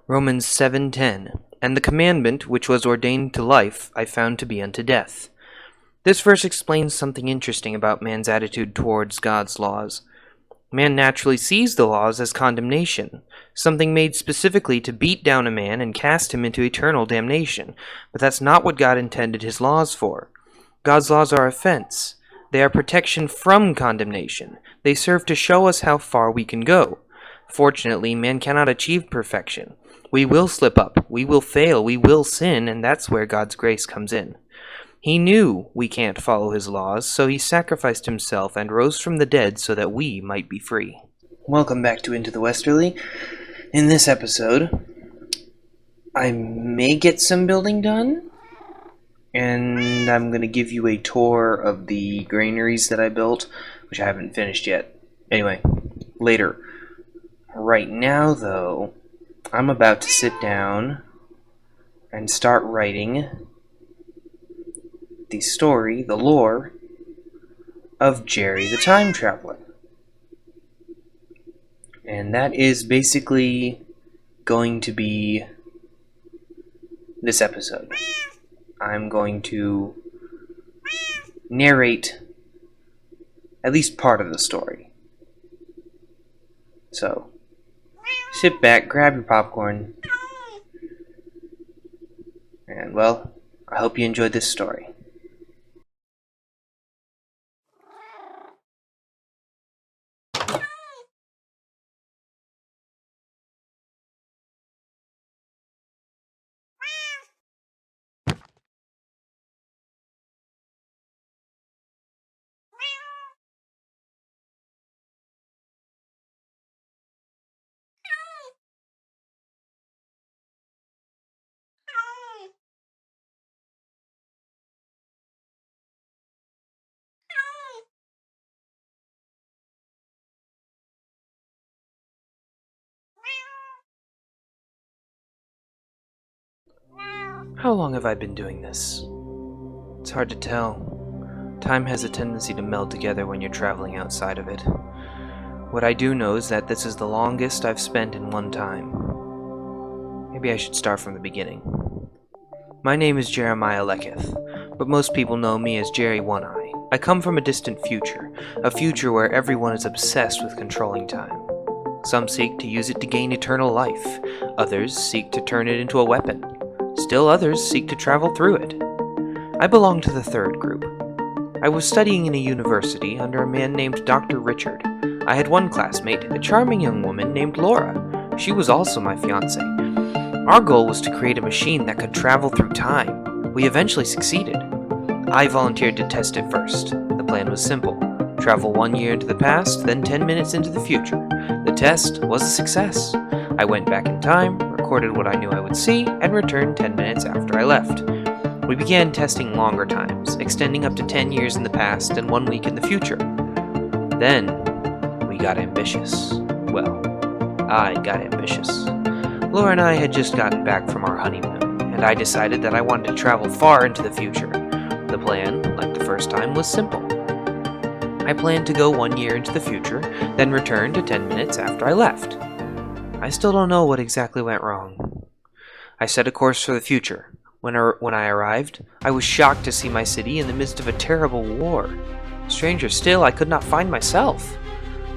Romans 7:10, and the commandment which was ordained to life I found to be unto death. This verse explains something interesting about man's attitude towards God's laws. Man naturally sees the laws as condemnation, something made specifically to beat down a man and cast him into eternal damnation, but that's not what God intended his laws for. God's laws are offense. They are protection from condemnation. They serve to show us how far we can go. Fortunately, man cannot achieve perfection. We will slip up, we will fail, we will sin, and that's where God's grace comes in. He knew we can't follow his laws, so he sacrificed himself and rose from the dead so that we might be free. Welcome back to Into the Westerly. In this episode, I may get some building done, and I'm going to give you a tour of the granaries that I built, which I haven't finished yet. Anyway, later. Right now, though, I'm about to sit down and start writing the story, the lore, of Jerry the Time Traveler. And that is basically going to be this episode. I'm going to narrate at least part of the story. So, sit back, grab your popcorn, and, well, I hope you enjoyed this story. How long have I been doing this? It's hard to tell. Time has a tendency to meld together when you're traveling outside of it. What I do know is that this is the longest I've spent in one time. Maybe I should start from the beginning. My name is Jeremiah Leketh, but most people know me as Jerry One-Eye. I come from a distant future, a future where everyone is obsessed with controlling time. Some seek to use it to gain eternal life, others seek to turn it into a weapon. Still others seek to travel through it. I belong to the third group. I was studying in a university under a man named Dr. Richard. I had one classmate, a charming young woman named Laura. She was also my fiancée. Our goal was to create a machine that could travel through time. We eventually succeeded. I volunteered to test it first. The plan was simple. Travel 1 year into the past, then 10 minutes into the future. The test was a success. I went back in time, recorded what I knew I would see, and returned 10 minutes after I left. We began testing longer times, extending up to 10 years in the past and 1 week in the future. Then, we got ambitious. Well, I got ambitious. Laura and I had just gotten back from our honeymoon, and I decided that I wanted to travel far into the future. The plan, like the first time, was simple. I planned to go 1 year into the future, then return to 10 minutes after I left. I still don't know what exactly went wrong. I set a course for the future. When I arrived, I was shocked to see my city in the midst of a terrible war. Stranger still, I could not find myself.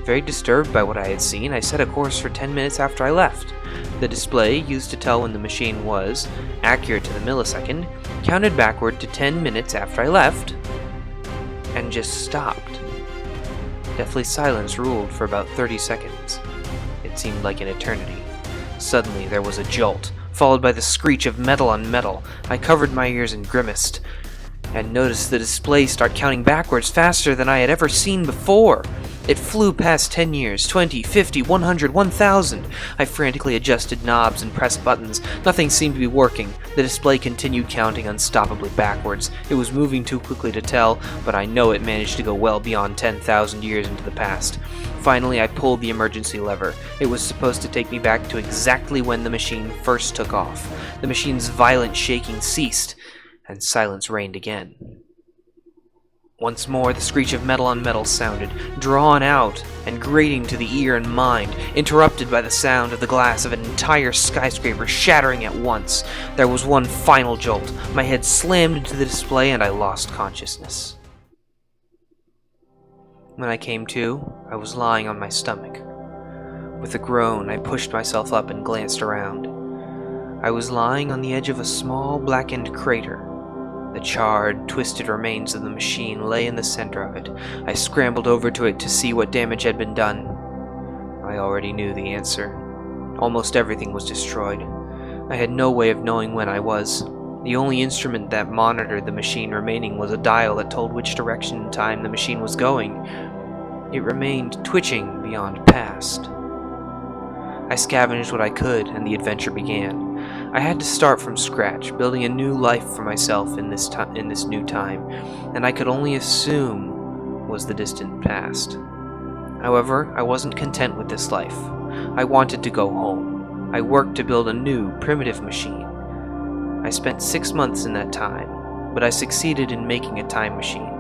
Very disturbed by what I had seen, I set a course for 10 minutes after I left. The display, used to tell when the machine was, accurate to the millisecond, counted backward to 10 minutes after I left, and just stopped. Deathly silence ruled for about 30 seconds. It seemed like an eternity. Suddenly there was a jolt, followed by the screech of metal on metal. I covered my ears and grimaced, and noticed the display start counting backwards faster than I had ever seen before. It flew past 10 years, 20, 50, 100, 1,000. I frantically adjusted knobs and pressed buttons. Nothing seemed to be working. The display continued counting unstoppably backwards. It was moving too quickly to tell, but I know it managed to go well beyond 10,000 years into the past. Finally, I pulled the emergency lever. It was supposed to take me back to exactly when the machine first took off. The machine's violent shaking ceased, and silence reigned again. Once more, the screech of metal on metal sounded, drawn out and grating to the ear and mind, interrupted by the sound of the glass of an entire skyscraper shattering at once. There was one final jolt. My head slammed into the display and I lost consciousness. When I came to, I was lying on my stomach. With a groan, I pushed myself up and glanced around. I was lying on the edge of a small blackened crater. The charred, twisted remains of the machine lay in the center of it. I scrambled over to it to see what damage had been done. I already knew the answer. Almost everything was destroyed. I had no way of knowing when I was. The only instrument that monitored the machine remaining was a dial that told which direction in time the machine was going. It remained twitching beyond past. I scavenged what I could, and the adventure began. I had to start from scratch, building a new life for myself in this new time, and I could only assume was the distant past. However, I wasn't content with this life. I wanted to go home. I worked to build a new, primitive machine. I spent 6 months in that time, but I succeeded in making a time machine.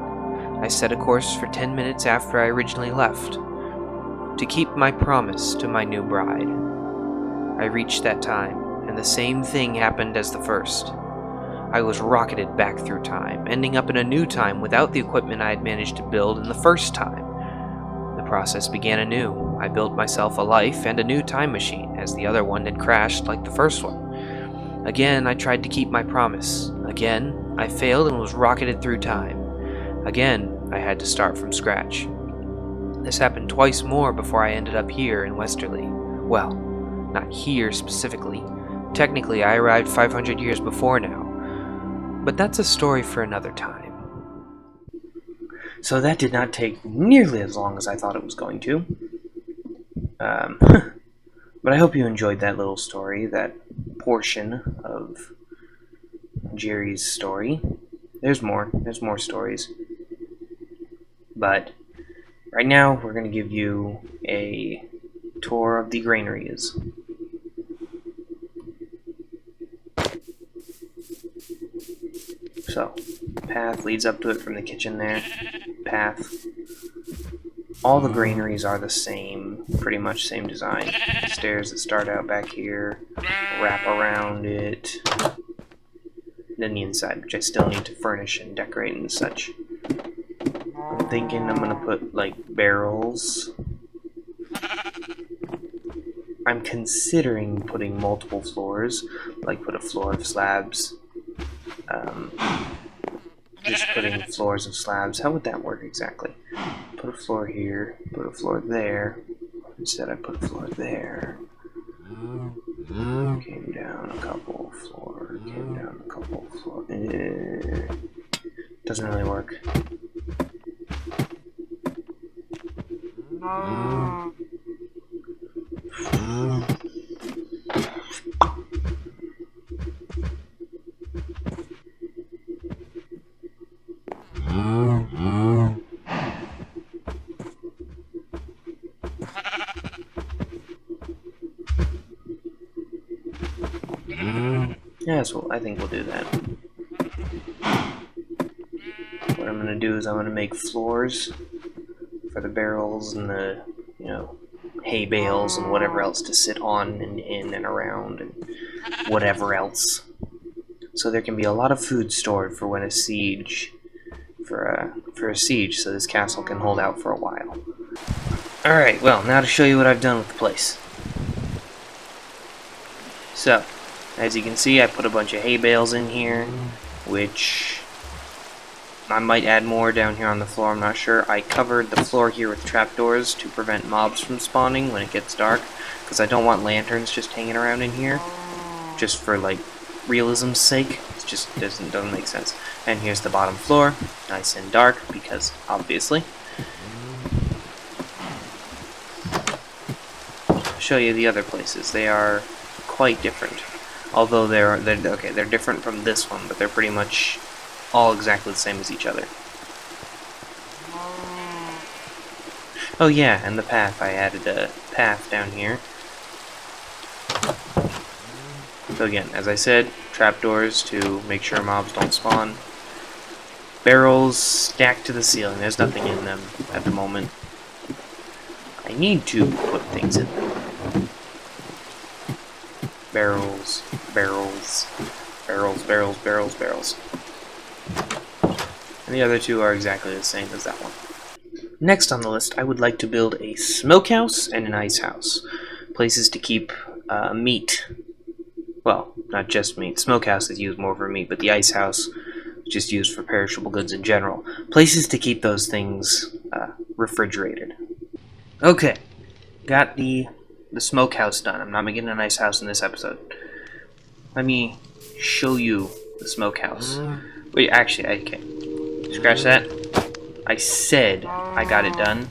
I set a course for 10 minutes after I originally left, to keep my promise to my new bride. I reached that time, and the same thing happened as the first. I was rocketed back through time, ending up in a new time without the equipment I had managed to build in the first time. The process began anew. I built myself a life and a new time machine, as the other one had crashed like the first one. Again, I tried to keep my promise. Again, I failed and was rocketed through time. Again, I had to start from scratch. This happened twice more before I ended up here in Westerly. Well, not here specifically. Technically, I arrived 500 years before now. But that's a story for another time. So that did not take nearly as long as I thought it was going to. But I hope you enjoyed that little story, that portion of Jerry's story. There's more stories. But right now, we're going to give you a tour of the granaries. So, path leads up to it from the kitchen there. Path. All the granaries are the same, pretty much same design. Stairs that start out back here, wrap around it. Then the inside, which I still need to furnish and decorate and such. I'm thinking I'm gonna put, like, barrels. I'm considering putting multiple floors, like put a floor of slabs. Just putting floors of slabs. How would that work exactly? Put a floor here, put a floor there. Instead I put a floor there. Came down a couple floor, came down a couple floor. Doesn't really work. Yes, well, I think we'll do that. What I'm gonna do is I'm gonna make floors for the barrels and the, hay bales and whatever else to sit on and in and around and whatever else. So there can be a lot of food stored for when a siege, for a siege, so this castle can hold out for a while. Alright, well, now to show you what I've done with the place. So, as you can see, I put a bunch of hay bales in here, which I might add more down here on the floor, I'm not sure. I covered the floor here with trapdoors to prevent mobs from spawning when it gets dark, because I don't want lanterns just hanging around in here, just for, like, realism's sake. It just doesn't make sense. And here's the bottom floor, nice and dark, because, obviously. I'll show you the other places. They are quite different. Although they're different from this one, but they're pretty much all exactly the same as each other. Oh yeah, and the path. I added a path down here. So again, as I said, trapdoors to make sure mobs don't spawn. Barrels stacked to the ceiling. There's nothing in them at the moment. I need to put things in them. Barrels, barrels, barrels, barrels, barrels, barrels. And the other two are exactly the same as that one. Next on the list, I would like to build a smokehouse and an ice house. Places to keep meat. Well, not just meat. Smokehouse is used more for meat, but the ice house is just used for perishable goods in general. Places to keep those things refrigerated. Okay, got the smokehouse done. I'm not making an ice house in this episode. Let me show you the smokehouse. Wait, actually, okay. Scratch that. I said I got it done.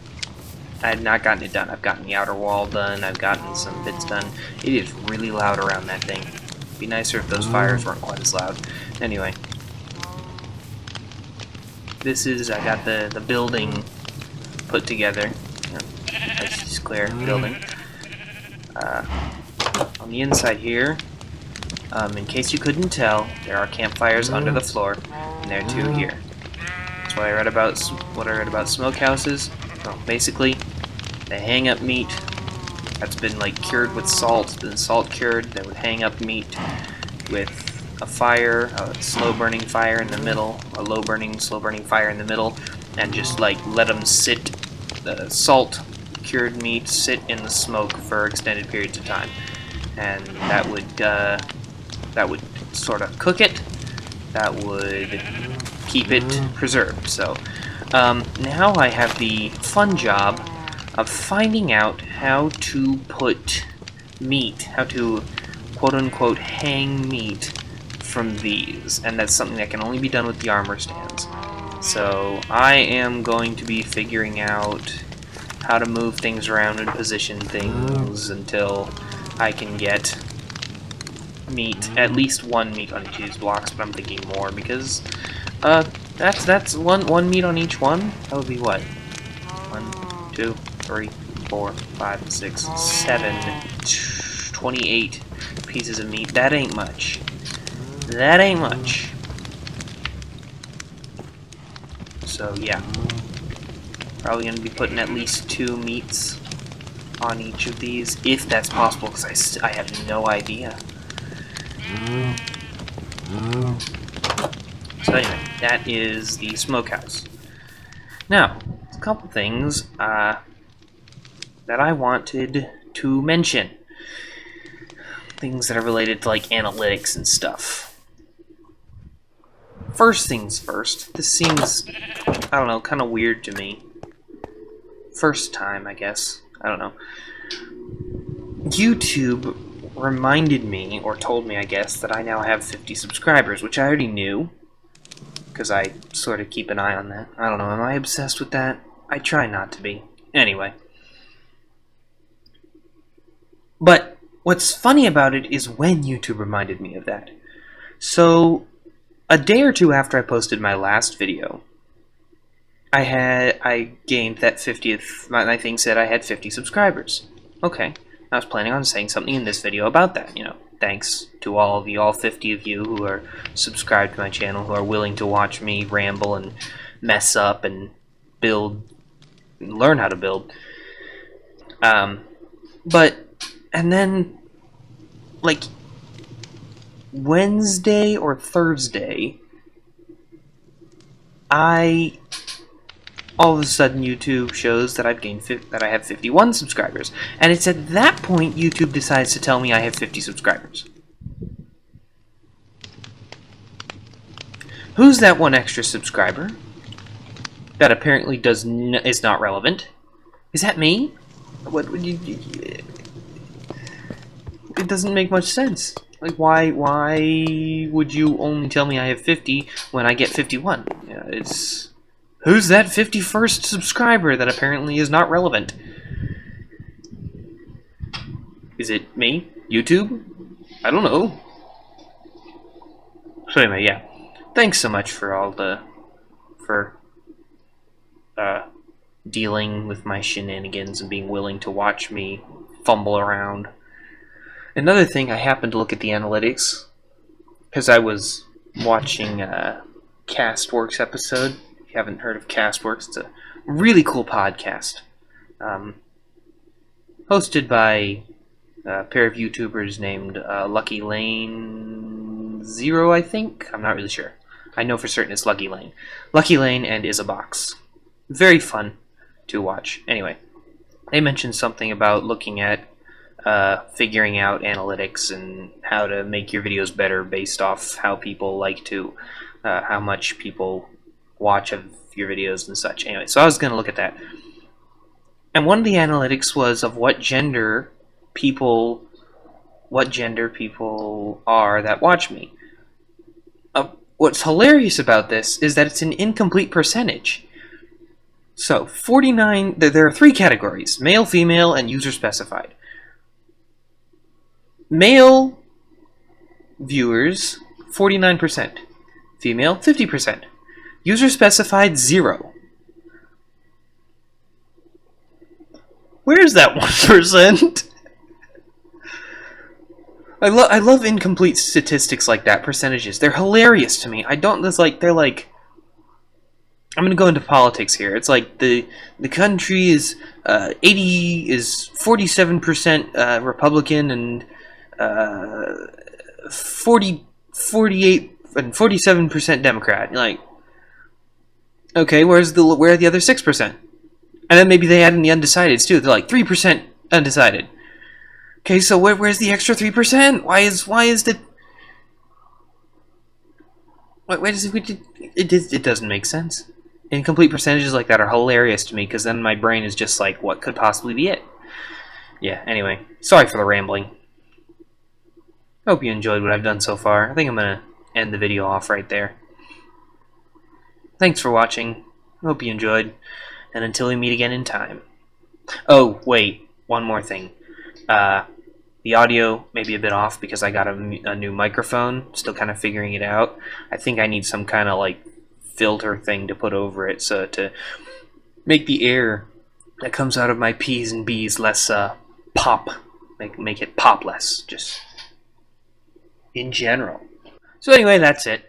I had not gotten it done. I've gotten the outer wall done. I've gotten some bits done. It is really loud around that thing. It'd be nicer if those fires weren't quite as loud. Anyway. This is, I got the building put together. Nice, clear building. On the inside here, in case you couldn't tell, there are campfires under the floor, and there are two here. That's what I read about smokehouses. Well, basically, they hang up meat that's been like cured with salt, been salt cured. They would hang up meat with a fire, a slow-burning fire in the middle, a low-burning, slow-burning fire in the middle, and just like let them sit, the salt cured meat sit in the smoke for extended periods of time, and that would sort of cook it. That would keep it preserved. So now I have the fun job of finding out how to put meat, how to quote-unquote hang meat from these, and that's something that can only be done with the armor stands. So I am going to be figuring out how to move things around and position things until I can get meat, at least one meat on each of these blocks, but I'm thinking more because that's one meat on each one. That would be what? 1, 2, 3, 4, 5, 6, 7, 28 pieces of meat. That ain't much. That ain't much. So yeah, probably gonna be putting at least 2 meats on each of these, if that's possible, because I have no idea. So anyway, that is the smokehouse. Now, a couple things that I wanted to mention. Things that are related to like analytics and stuff. First things first, this seems, I don't know, kind of weird to me. First time, I guess. I don't know. YouTube reminded me, or told me, I guess, that I now have 50 subscribers, which I already knew, because I sort of keep an eye on that. I don't know, am I obsessed with that? I try not to be. Anyway. But what's funny about it is when YouTube reminded me of that. So, a day or two after I posted my last video, I gained that 50th, my thing said I had 50 subscribers. Okay, I was planning on saying something in this video about that, you know. Thanks to all 50 of you who are subscribed to my channel, who are willing to watch me ramble and mess up and build, and learn how to build. And then, like, Wednesday or Thursday, all of a sudden YouTube shows that that I have 51 subscribers, and it's at that point YouTube decides to tell me I have 50 subscribers. Who's that one extra subscriber that apparently is not relevant? Is that me? What would you? It doesn't make much sense. Like, why would you only tell me I have 50 when I get 51? Yeah, it's... Who's that 51st subscriber that apparently is not relevant? Is it me? YouTube? I don't know. So anyway, yeah. Thanks so much for dealing with my shenanigans and being willing to watch me fumble around. Another thing, I happened to look at the analytics, because I was watching Castworks episode. If you haven't heard of Castworks, it's a really cool podcast. Hosted by a pair of YouTubers named Lucky Lane Zero, I think? I'm not really sure. I know for certain it's Lucky Lane. Lucky Lane and Isabox. Very fun to watch. Anyway, they mentioned something about looking at figuring out analytics and how to make your videos better based off how people like to, how much people watch of your videos and such. Anyway, so I was going to look at that. And one of the analytics was of what gender people are that watch me. What's hilarious about this is that it's an incomplete percentage. So, 49, there are 3 categories: male, female, and user specified. Male viewers, 49%. Female, 50%. User specified, 0. Where's that 1%? I love incomplete statistics like that, percentages. They're hilarious to me. I'm gonna go into politics here. It's like the country is 47% Republican and 48 and 47% Democrat. You're like, okay, where are the other 6%? And then maybe they add in the undecideds too. They're like 3% undecided. Okay, so where's the extra 3%? Why is the it doesn't make sense. Incomplete percentages like that are hilarious to me, because then my brain is just like, what could possibly be it? Yeah, anyway, sorry for the rambling. Hope you enjoyed what I've done so far. I think I'm gonna end the video off right there. Thanks for watching. Hope you enjoyed, and until we meet again in time. Oh, wait, one more thing. The audio may be a bit off because I got a new microphone, still kind of figuring it out. I think I need some kind of like filter thing to put over it, so to make the air that comes out of my P's and B's less pop, make it pop less, just in general. So anyway, that's it.